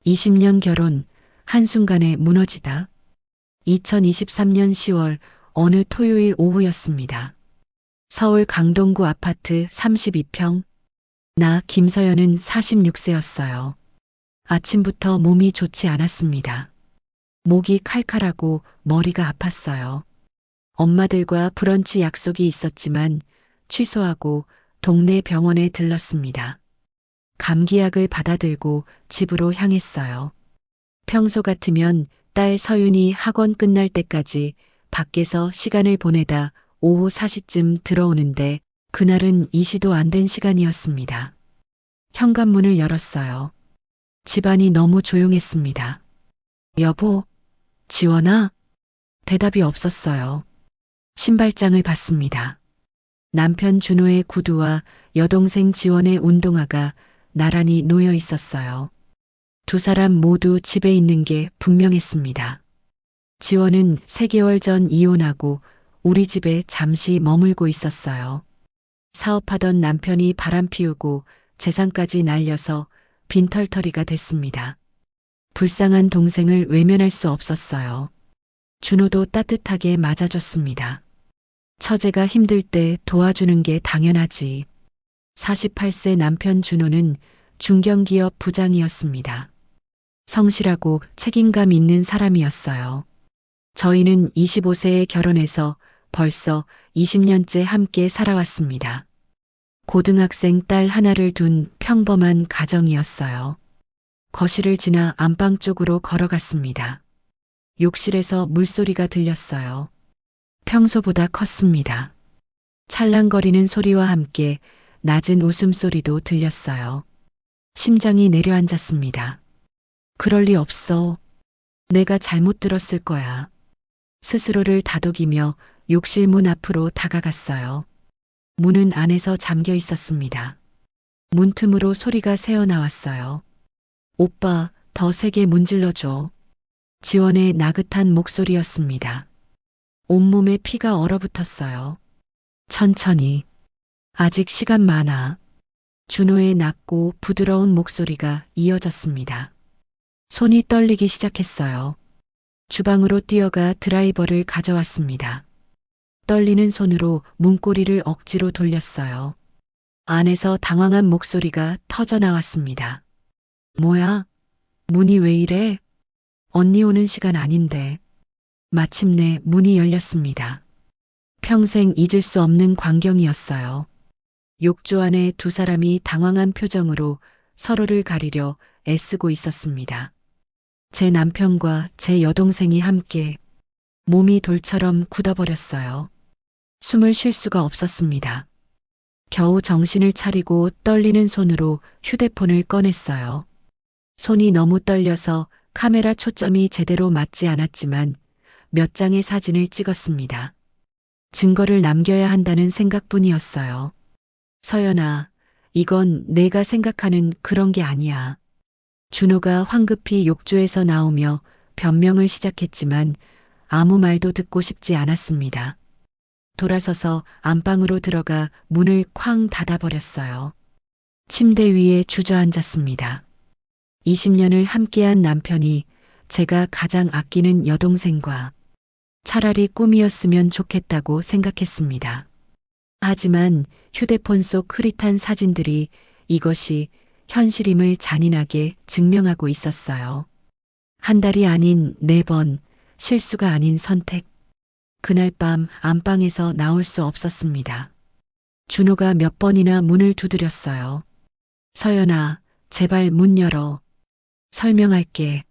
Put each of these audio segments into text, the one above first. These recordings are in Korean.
20년 결혼, 한순간에 무너지다. 2023년 10월 어느 토요일 오후였습니다. 서울 강동구 아파트 32평. 나 김서연은 46세였어요. 아침부터 몸이 좋지 않았습니다. 목이 칼칼하고 머리가 아팠어요. 엄마들과 브런치 약속이 있었지만 취소하고 동네 병원에 들렀습니다. 감기약을 받아들고 집으로 향했어요. 평소 같으면 딸 서윤이 학원 끝날 때까지 밖에서 시간을 보내다 오후 4시쯤 들어오는데 그날은 2시도 안 된 시간이었습니다. 현관문을 열었어요. 집안이 너무 조용했습니다. 여보, 지원아? 대답이 없었어요. 신발장을 봤습니다. 남편 준호의 구두와 여동생 지원의 운동화가 나란히 놓여 있었어요. 두 사람 모두 집에 있는 게 분명했습니다. 지원은 3개월 전 이혼하고 우리 집에 잠시 머물고 있었어요. 사업하던 남편이 바람 피우고 재산까지 날려서 빈털터리가 됐습니다. 불쌍한 동생을 외면할 수 없었어요. 준호도 따뜻하게 맞아줬습니다. 처제가 힘들 때 도와주는 게 당연하지. 48세 남편 준호는 중견기업 부장이었습니다. 성실하고 책임감 있는 사람이었어요. 저희는 25세에 결혼해서 벌써 20년째 함께 살아왔습니다. 고등학생 딸 하나를 둔 평범한 가정이었어요. 거실을 지나 안방 쪽으로 걸어갔습니다. 욕실에서 물소리가 들렸어요. 평소보다 컸습니다. 찰랑거리는 소리와 함께 낮은 웃음소리도 들렸어요. 심장이 내려앉았습니다. 그럴 리 없어. 내가 잘못 들었을 거야. 스스로를 다독이며 욕실 문 앞으로 다가갔어요. 문은 안에서 잠겨 있었습니다. 문틈으로 소리가 새어나왔어요. 오빠, 더 세게 문질러줘. 지원의 나긋한 목소리였습니다. 온몸에 피가 얼어붙었어요. 천천히. 아직 시간 많아. 준호의 낮고 부드러운 목소리가 이어졌습니다. 손이 떨리기 시작했어요. 주방으로 뛰어가 드라이버를 가져왔습니다. 떨리는 손으로 문고리를 억지로 돌렸어요. 안에서 당황한 목소리가 터져 나왔습니다. 뭐야? 문이 왜 이래? 언니 오는 시간 아닌데. 마침내 문이 열렸습니다. 평생 잊을 수 없는 광경이었어요. 욕조 안에 두 사람이 당황한 표정으로 서로를 가리려 애쓰고 있었습니다. 제 남편과 제 여동생이 함께 몸이 돌처럼 굳어버렸어요. 숨을 쉴 수가 없었습니다. 겨우 정신을 차리고 떨리는 손으로 휴대폰을 꺼냈어요. 손이 너무 떨려서 카메라 초점이 제대로 맞지 않았지만 몇 장의 사진을 찍었습니다. 증거를 남겨야 한다는 생각뿐이었어요. 서연아, 이건 내가 생각하는 그런 게 아니야. 준호가 황급히 욕조에서 나오며 변명을 시작했지만 아무 말도 듣고 싶지 않았습니다. 돌아서서 안방으로 들어가 문을 쾅 닫아버렸어요. 침대 위에 주저앉았습니다. 20년을 함께한 남편이 제가 가장 아끼는 여동생과 차라리 꿈이었으면 좋겠다고 생각했습니다. 하지만 휴대폰 속 흐릿한 사진들이 이것이 현실임을 잔인하게 증명하고 있었어요. 한 달이 아닌 4번, 실수가 아닌 선택. 그날 밤 안방에서 나올 수 없었습니다. 준호가 몇 번이나 문을 두드렸어요. 서연아, 제발 문 열어. 설명할게.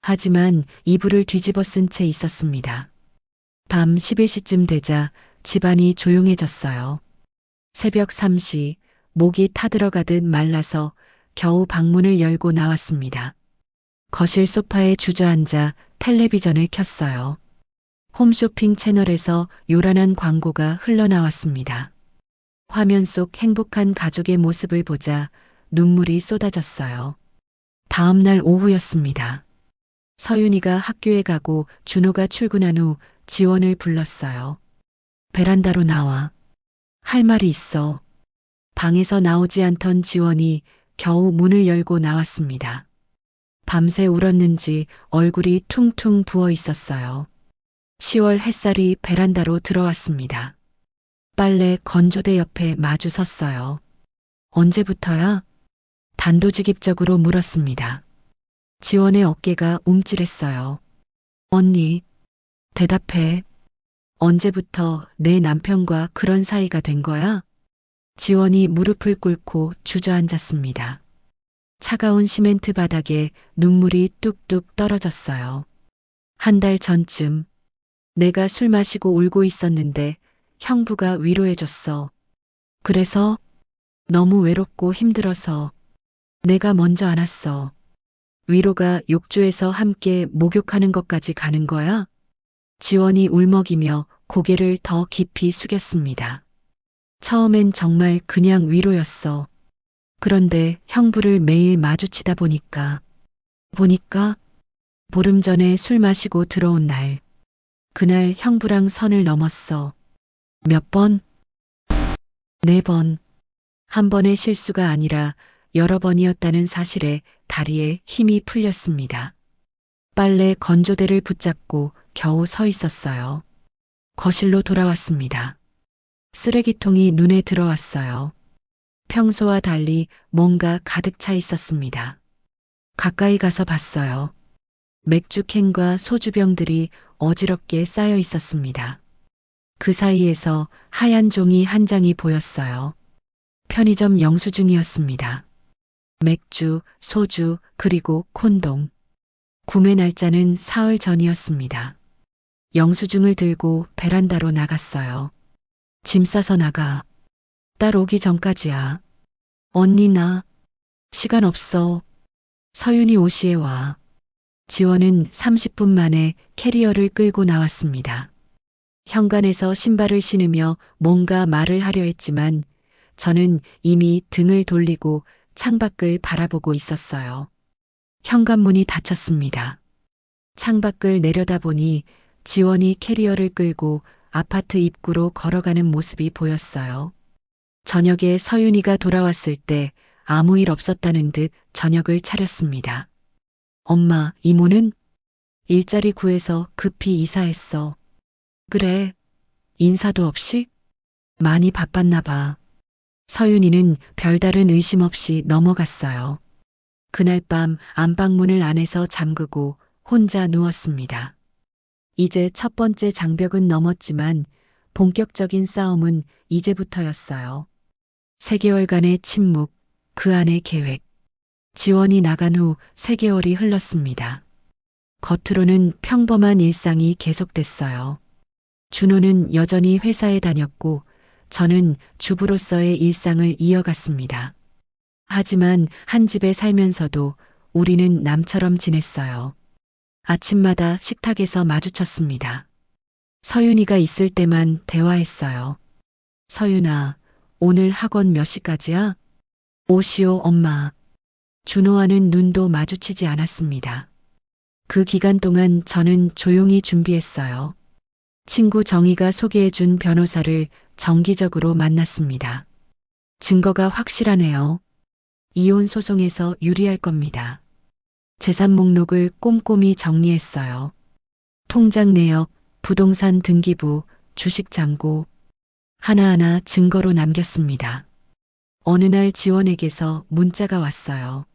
하지만 이불을 뒤집어 쓴 채 있었습니다. 밤 11시쯤 되자 집안이 조용해졌어요. 새벽 3시, 목이 타들어가듯 말라서 겨우 방문을 열고 나왔습니다. 거실 소파에 주저앉아 텔레비전을 켰어요. 홈쇼핑 채널에서 요란한 광고가 흘러나왔습니다. 화면 속 행복한 가족의 모습을 보자 눈물이 쏟아졌어요. 다음 날 오후였습니다. 서윤이가 학교에 가고 준호가 출근한 후 지원을 불렀어요. 베란다로 나와. 할 말이 있어. 방에서 나오지 않던 지원이 겨우 문을 열고 나왔습니다. 밤새 울었는지 얼굴이 퉁퉁 부어 있었어요. 10월 햇살이 베란다로 들어왔습니다. 빨래 건조대 옆에 마주 섰어요. 언제부터야? 단도직입적으로 물었습니다. 지원의 어깨가 움찔했어요. 언니, 대답해. 언제부터 내 남편과 그런 사이가 된 거야? 지원이 무릎을 꿇고 주저앉았습니다. 차가운 시멘트 바닥에 눈물이 뚝뚝 떨어졌어요. 한 달 전쯤 내가 술 마시고 울고 있었는데 형부가 위로해줬어. 그래서 너무 외롭고 힘들어서 내가 먼저 안았어. 위로가 욕조에서 함께 목욕하는 것까지 가는 거야? 지원이 울먹이며 고개를 더 깊이 숙였습니다. 처음엔 정말 그냥 위로였어. 그런데 형부를 매일 마주치다 보니까 보름 전에 술 마시고 들어온 날, 그날 형부랑 선을 넘었어. 몇 번? 4번. 한 번의 실수가 아니라 여러 번이었다는 사실에 다리에 힘이 풀렸습니다. 빨래 건조대를 붙잡고 겨우 서 있었어요. 거실로 돌아왔습니다. 쓰레기통이 눈에 들어왔어요. 평소와 달리 뭔가 가득 차 있었습니다. 가까이 가서 봤어요. 맥주캔과 소주병들이 어지럽게 쌓여 있었습니다. 그 사이에서 하얀 종이 한 장이 보였어요. 편의점 영수증이었습니다. 맥주, 소주, 그리고 콘돔. 구매 날짜는 사흘 전이었습니다. 영수증을 들고 베란다로 나갔어요. 짐 싸서 나가. 딸 오기 전까지야. 언니 나 시간 없어. 서윤이 5시에 와. 지원은 30분 만에 캐리어를 끌고 나왔습니다. 현관에서 신발을 신으며 뭔가 말을 하려 했지만 저는 이미 등을 돌리고 창밖을 바라보고 있었어요. 현관문이 닫혔습니다. 창밖을 내려다보니 지원이 캐리어를 끌고 아파트 입구로 걸어가는 모습이 보였어요. 저녁에 서윤이가 돌아왔을 때 아무 일 없었다는 듯 저녁을 차렸습니다. 엄마, 이모는? 일자리 구해서 급히 이사했어. 그래, 인사도 없이? 많이 바빴나 봐. 서윤이는 별다른 의심 없이 넘어갔어요. 그날 밤 안방문을 안에서 잠그고 혼자 누웠습니다. 이제 첫 번째 장벽은 넘었지만 본격적인 싸움은 이제부터였어요. 3개월간의 침묵, 그 안의 계획. 지원이 나간 후 3개월이 흘렀습니다. 겉으로는 평범한 일상이 계속됐어요. 준호는 여전히 회사에 다녔고 저는 주부로서의 일상을 이어갔습니다. 하지만 한 집에 살면서도 우리는 남처럼 지냈어요. 아침마다 식탁에서 마주쳤습니다. 서윤이가 있을 때만 대화했어요. 서윤아, 오늘 학원 몇 시까지야? 5시요, 엄마. 준호와는 눈도 마주치지 않았습니다. 그 기간 동안 저는 조용히 준비했어요. 친구 정희가 소개해준 변호사를 정기적으로 만났습니다. 증거가 확실하네요. 이혼 소송에서 유리할 겁니다. 재산 목록을 꼼꼼히 정리했어요. 통장 내역, 부동산 등기부, 주식 잔고 하나하나 증거로 남겼습니다. 어느 날 지원에게서 문자가 왔어요.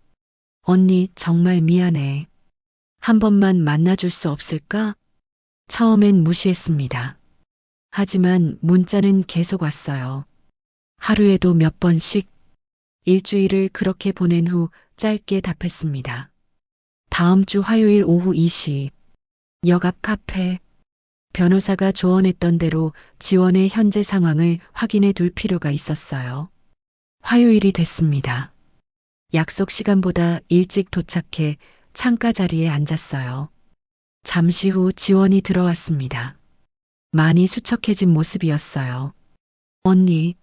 언니 정말 미안해. 한 번만 만나줄 수 없을까? 처음엔 무시했습니다. 하지만 문자는 계속 왔어요. 하루에도 몇 번씩. 일주일을 그렇게 보낸 후 짧게 답했습니다. 다음 주 화요일 오후 2시. 역 앞 카페. 변호사가 조언했던 대로 지원의 현재 상황을 확인해 둘 필요가 있었어요. 화요일이 됐습니다. 약속 시간보다 일찍 도착해 창가 자리에 앉았어요. 잠시 후 지원이 들어왔습니다. 많이 수척해진 모습이었어요. 언니,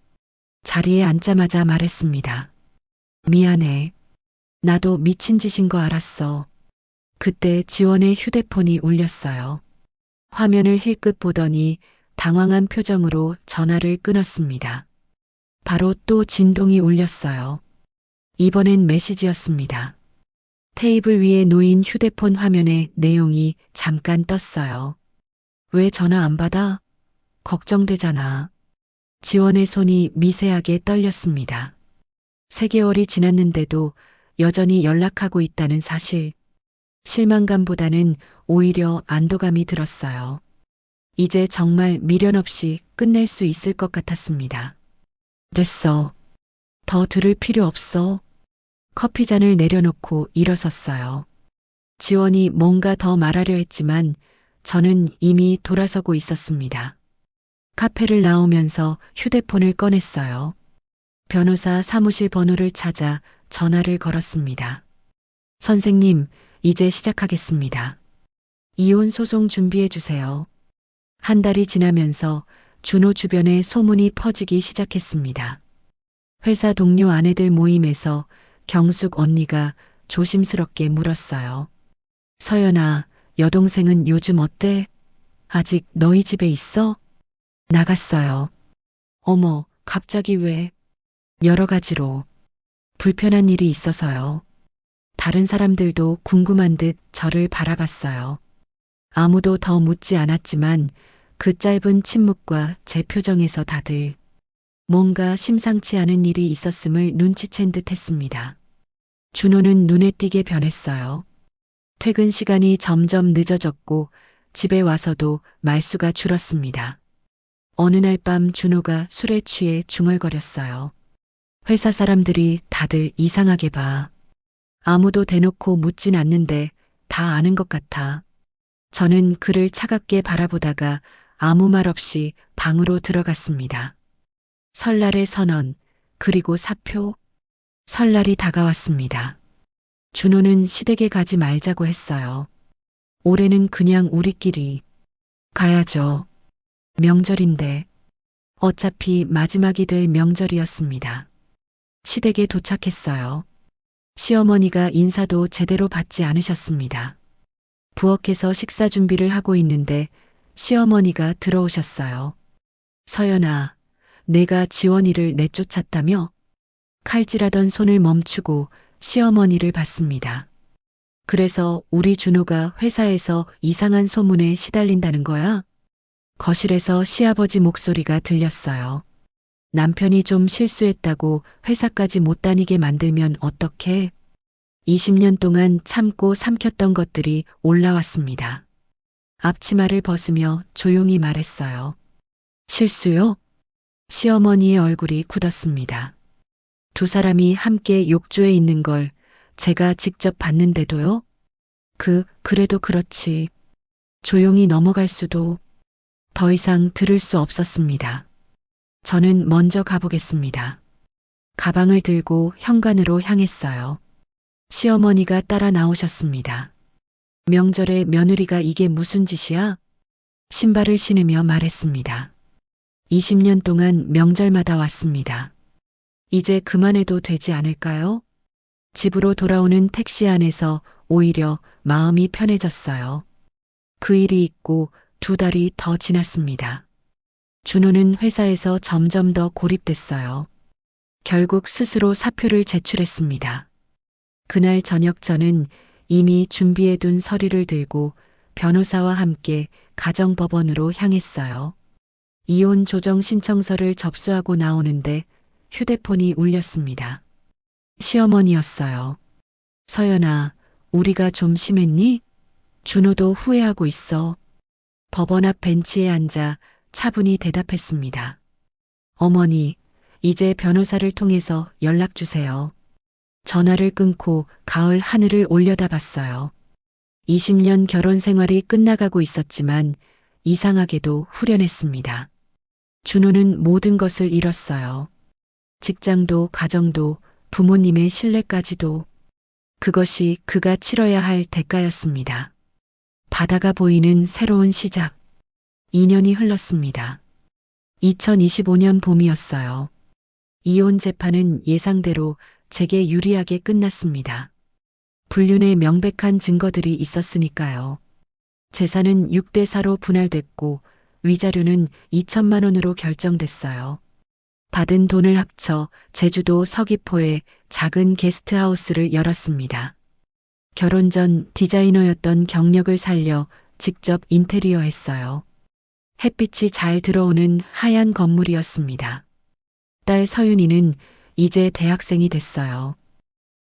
자리에 앉자마자 말했습니다. 미안해. 나도 미친 짓인 거 알았어. 그때 지원의 휴대폰이 울렸어요. 화면을 힐끗 보더니 당황한 표정으로 전화를 끊었습니다. 바로 또 진동이 울렸어요. 이번엔 메시지였습니다. 테이블 위에 놓인 휴대폰 화면에 내용이 잠깐 떴어요. 왜 전화 안 받아? 걱정되잖아. 지원의 손이 미세하게 떨렸습니다. 3개월이 지났는데도 여전히 연락하고 있다는 사실. 실망감보다는 오히려 안도감이 들었어요. 이제 정말 미련 없이 끝낼 수 있을 것 같았습니다. 됐어. 더 들을 필요 없어. 커피잔을 내려놓고 일어섰어요. 지원이 뭔가 더 말하려 했지만 저는 이미 돌아서고 있었습니다. 카페를 나오면서 휴대폰을 꺼냈어요. 변호사 사무실 번호를 찾아 전화를 걸었습니다. 선생님, 이제 시작하겠습니다. 이혼 소송 준비해 주세요. 한 달이 지나면서 준호 주변에 소문이 퍼지기 시작했습니다. 회사 동료 아내들 모임에서 경숙 언니가 조심스럽게 물었어요. 서연아, 여동생은 요즘 어때? 아직 너희 집에 있어? 나갔어요. 어머, 갑자기 왜? 여러 가지로. 불편한 일이 있어서요. 다른 사람들도 궁금한 듯 저를 바라봤어요. 아무도 더 묻지 않았지만 그 짧은 침묵과 제 표정에서 다들 뭔가 심상치 않은 일이 있었음을 눈치챈 듯 했습니다. 준호는 눈에 띄게 변했어요. 퇴근 시간이 점점 늦어졌고 집에 와서도 말수가 줄었습니다. 어느 날 밤 준호가 술에 취해 중얼거렸어요. 회사 사람들이 다들 이상하게 봐. 아무도 대놓고 묻진 않는데 다 아는 것 같아. 저는 그를 차갑게 바라보다가 아무 말 없이 방으로 들어갔습니다. 설날의 선언, 그리고 사표. 설날이 다가왔습니다. 준호는 시댁에 가지 말자고 했어요. 올해는 그냥 우리끼리 가야죠. 명절인데. 어차피 마지막이 될 명절이었습니다. 시댁에 도착했어요. 시어머니가 인사도 제대로 받지 않으셨습니다. 부엌에서 식사 준비를 하고 있는데 시어머니가 들어오셨어요. 서연아, 내가 지원이를 내쫓았다며? 칼질하던 손을 멈추고 시어머니를 봤습니다. 그래서 우리 준호가 회사에서 이상한 소문에 시달린다는 거야? 거실에서 시아버지 목소리가 들렸어요. 남편이 좀 실수했다고 회사까지 못 다니게 만들면 어떡해? 20년 동안 참고 삼켰던 것들이 올라왔습니다. 앞치마를 벗으며 조용히 말했어요. 실수요? 시어머니의 얼굴이 굳었습니다. 두 사람이 함께 욕조에 있는 걸 제가 직접 봤는데도요? 그래도 그렇지. 조용히 넘어갈 수도. 더 이상 들을 수 없었습니다. 저는 먼저 가보겠습니다. 가방을 들고 현관으로 향했어요. 시어머니가 따라 나오셨습니다. 명절에 며느리가 이게 무슨 짓이야? 신발을 신으며 말했습니다. 20년 동안 명절마다 왔습니다. 이제 그만해도 되지 않을까요? 집으로 돌아오는 택시 안에서 오히려 마음이 편해졌어요. 그 일이 있고 2달이 더 지났습니다. 준호는 회사에서 점점 더 고립됐어요. 결국 스스로 사표를 제출했습니다. 그날 저녁 저는 이미 준비해둔 서류를 들고 변호사와 함께 가정법원으로 향했어요. 이혼 조정 신청서를 접수하고 나오는데 휴대폰이 울렸습니다. 시어머니였어요. 서연아, 우리가 좀 심했니? 준호도 후회하고 있어. 법원 앞 벤치에 앉아 차분히 대답했습니다. 어머니, 이제 변호사를 통해서 연락 주세요. 전화를 끊고 가을 하늘을 올려다봤어요. 20년 결혼 생활이 끝나가고 있었지만 이상하게도 후련했습니다. 준호는 모든 것을 잃었어요. 직장도 가정도 부모님의 신뢰까지도. 그것이 그가 치러야 할 대가였습니다. 바다가 보이는 새로운 시작. 2년이 흘렀습니다. 2025년 봄이었어요. 이혼 재판은 예상대로 제게 유리하게 끝났습니다. 불륜의 명백한 증거들이 있었으니까요. 재산은 6대4로 분할됐고 위자료는 2천만 원으로 결정됐어요. 받은 돈을 합쳐 제주도 서귀포에 작은 게스트하우스를 열었습니다. 결혼 전 디자이너였던 경력을 살려 직접 인테리어 했어요. 햇빛이 잘 들어오는 하얀 건물이었습니다. 딸 서윤이는 이제 대학생이 됐어요.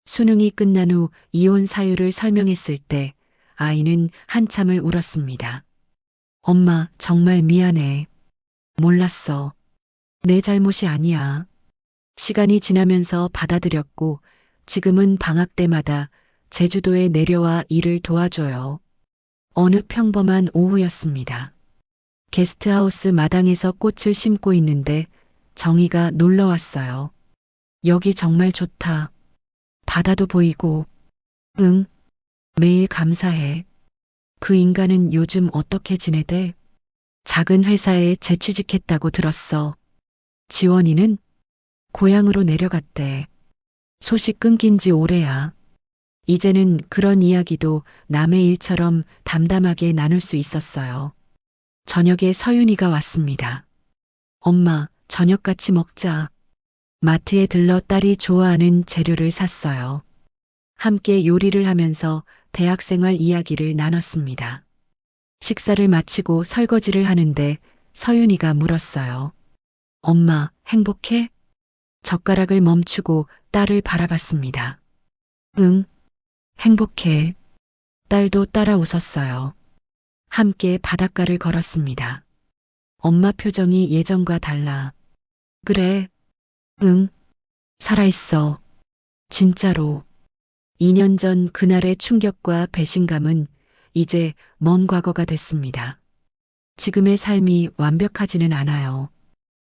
수능이 끝난 후 이혼 사유를 설명했을 때 아이는 한참을 울었습니다. 엄마, 정말 미안해. 몰랐어. 내 잘못이 아니야. 시간이 지나면서 받아들였고 지금은 방학 때마다 제주도에 내려와 일을 도와줘요. 어느 평범한 오후였습니다. 게스트하우스 마당에서 꽃을 심고 있는데 정희가 놀러 왔어요. 여기 정말 좋다. 바다도 보이고. 응, 매일 감사해. 그 인간은 요즘 어떻게 지내대? 작은 회사에 재취직했다고 들었어. 지원이는 고향으로 내려갔대. 소식 끊긴 지 오래야. 이제는 그런 이야기도 남의 일처럼 담담하게 나눌 수 있었어요. 저녁에 서윤이가 왔습니다. 엄마, 저녁 같이 먹자. 마트에 들러 딸이 좋아하는 재료를 샀어요. 함께 요리를 하면서 대학 생활 이야기를 나눴습니다. 식사를 마치고 설거지를 하는데 서윤이가 물었어요. 엄마, 행복해? 젓가락을 멈추고 딸을 바라봤습니다. 응, 행복해. 딸도 따라 웃었어요. 함께 바닷가를 걸었습니다. 엄마 표정이 예전과 달라. 그래, 응, 살아있어. 진짜로. 2년 전 그날의 충격과 배신감은 이제 먼 과거가 됐습니다. 지금의 삶이 완벽하지는 않아요.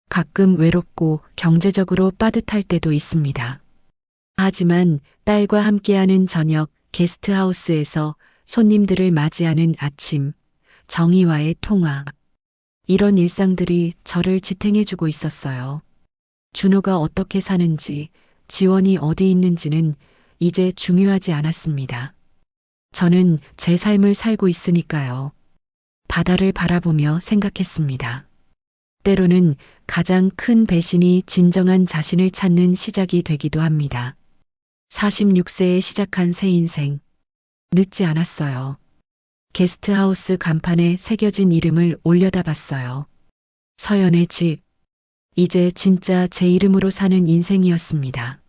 가끔 외롭고 경제적으로 빠듯할 때도 있습니다. 하지만 딸과 함께하는 저녁, 게스트하우스에서 손님들을 맞이하는 아침, 정희와의 통화. 이런 일상들이 저를 지탱해주고 있었어요. 준호가 어떻게 사는지, 지원이 어디 있는지는 이제 중요하지 않았습니다. 저는 제 삶을 살고 있으니까요. 바다를 바라보며 생각했습니다. 때로는 가장 큰 배신이 진정한 자신을 찾는 시작이 되기도 합니다. 46세에 시작한 새 인생. 늦지 않았어요. 게스트하우스 간판에 새겨진 이름을 올려다봤어요. 서연의 집. 이제 진짜 제 이름으로 사는 인생이었습니다.